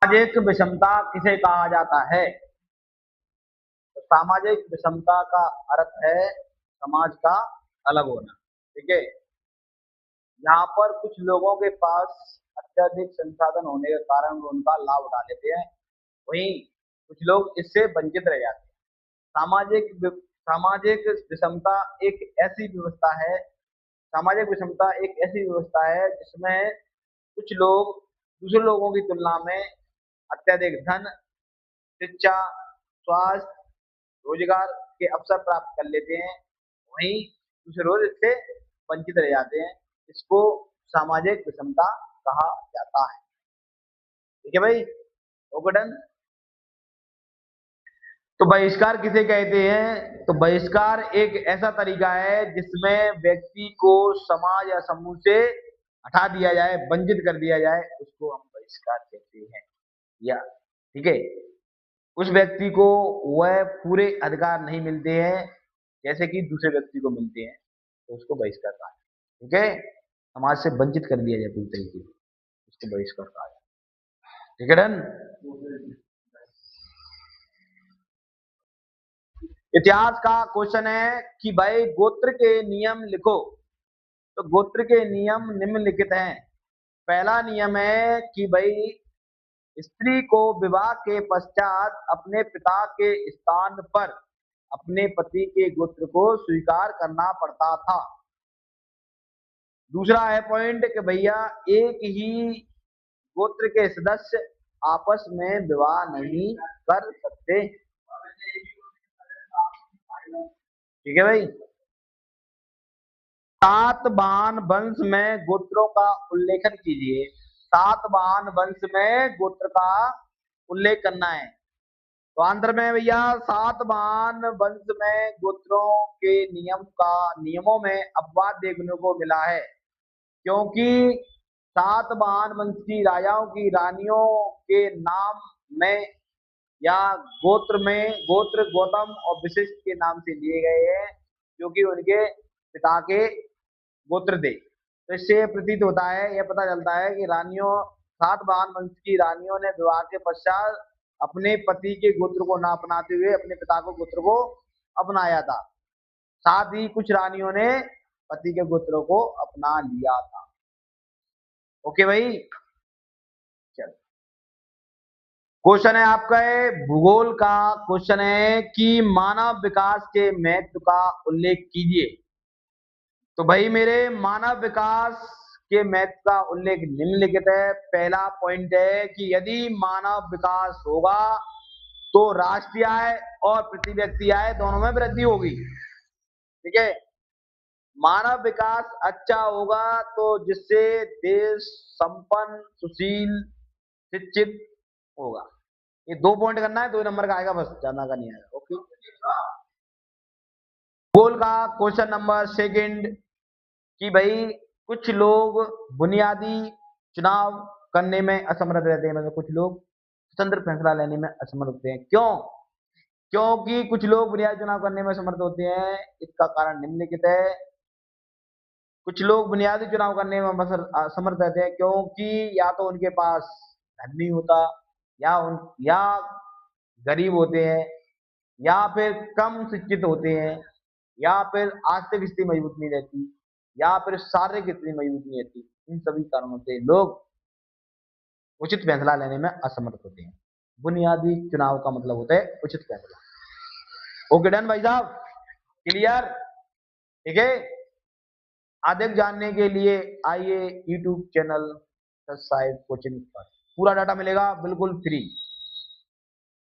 सामाजिक विषमता किसे कहा जाता है? तो सामाजिक विषमता का अर्थ है समाज का अलग होना। ठीक है, यहाँ पर कुछ लोगों के पास अत्यधिक संसाधन होने के कारण वो उनका लाभ उठा लेते हैं, वहीं कुछ लोग इससे वंचित रह जाते हैं। सामाजिक विषमता एक ऐसी व्यवस्था है सामाजिक विषमता एक ऐसी व्यवस्था है जिसमें कुछ लोग दूसरे लोगों की तुलना में अत्यधिक धन, शिक्षा, स्वास्थ्य, रोजगार के अवसर प्राप्त कर लेते हैं, वहीं दूसरे लोग इससे वंचित रह जाते हैं। इसको सामाजिक विषमता कहा जाता है। ठीक है भाई, ओके डन। तो बहिष्कार किसे कहते हैं? तो बहिष्कार एक ऐसा तरीका है जिसमें व्यक्ति को समाज या समूह से हटा दिया जाए, वंचित कर दिया जाए, उसको हम बहिष्कार कहते हैं। या ठीक है, उस व्यक्ति को वह पूरे अधिकार नहीं मिलते हैं जैसे कि दूसरे व्यक्ति को मिलते हैं, तो उसको बहिष्कार कहा जाए। ठीक है, समाज से वंचित कर दिया जाए पूरी तरीके से, उसको बहिष्कार कहा जाए। ठीक है डन। इतिहास का क्वेश्चन है कि भाई गोत्र के नियम लिखो। तो गोत्र के नियम निम्नलिखित हैं। पहला नियम है कि भाई स्त्री को विवाह के पश्चात अपने पिता के स्थान पर अपने पति के गोत्र को स्वीकार करना पड़ता था। दूसरा है पॉइंट कि भैया एक ही गोत्र के सदस्य आपस में विवाह नहीं कर सकते। ठीक है भाई। सातवाहन वंश में गोत्रों का उल्लेखन कीजिए। सातवाहन वंश में गोत्र का उल्लेख करना है। तो आंध्र में भैया सातवाहन वंश में गोत्रों के नियमों में अपवाद देखने को मिला है, क्योंकि सातवाहन वंश की राजाओं की रानियों के नाम में या गोत्र गौतम और विशिष्ट के नाम से लिए गए हैं, क्योंकि उनके पिता के गोत्र थे। तो इससे प्रतीत होता है, यह पता चलता है कि सातवाहन वंश की रानियों ने विवाह के पश्चात अपने पति के गोत्र को न अपनाते हुए अपने पिता के गोत्र को अपनाया था। साथ ही कुछ रानियों ने पति के गोत्र को अपना लिया था। ओके भाई, चल क्वेश्चन है आपका भूगोल का क्वेश्चन है कि मानव विकास के महत्व का उल्लेख कीजिए। तो भाई मेरे मानव विकास के महत्व का उल्लेख निम्नलिखित है। पहला पॉइंट है कि यदि मानव विकास होगा तो राष्ट्रीय आय और प्रति व्यक्ति आय दोनों में वृद्धि होगी। ठीक है, मानव विकास अच्छा होगा तो जिससे देश संपन्न, सुशील, शिक्षित होगा। ये 2 पॉइंट करना है, 2 नंबर का आएगा, बस ज्यादा का नहीं आएगा। ओके, गोल का क्वेश्चन नंबर सेकंड कि भाई कुछ लोग बुनियादी चुनाव करने में असमर्थ रहते हैं, मतलब कुछ लोग स्वतंत्र फैसला लेने में असमर्थ होते हैं। क्यों? क्योंकि कुछ लोग बुनियादी चुनाव करने में असमर्थ होते हैं, इसका कारण निम्नलिखित है। कुछ लोग बुनियादी चुनाव करने में असमर्थ रहते हैं क्योंकि या तो उनके पास धन नहीं होता, या गरीब होते हैं, या फिर कम शिक्षित होते हैं, या फिर आर्थिक स्थिति मजबूत नहीं रहती, या फिर शारीरिक स्थिति मजबूत नहीं रहती। इन सभी कारणों से लोग उचित फैसला लेने में असमर्थ होते हैं। बुनियादी चुनाव का मतलब होता है उचित फैसला। ओके डन भाई साहब, क्लियर? ठीक है, अधिक जानने के लिए आइए यूट्यूब चैनल सब्सक्राइब कोचिंग पर, पूरा डाटा मिलेगा बिल्कुल फ्री।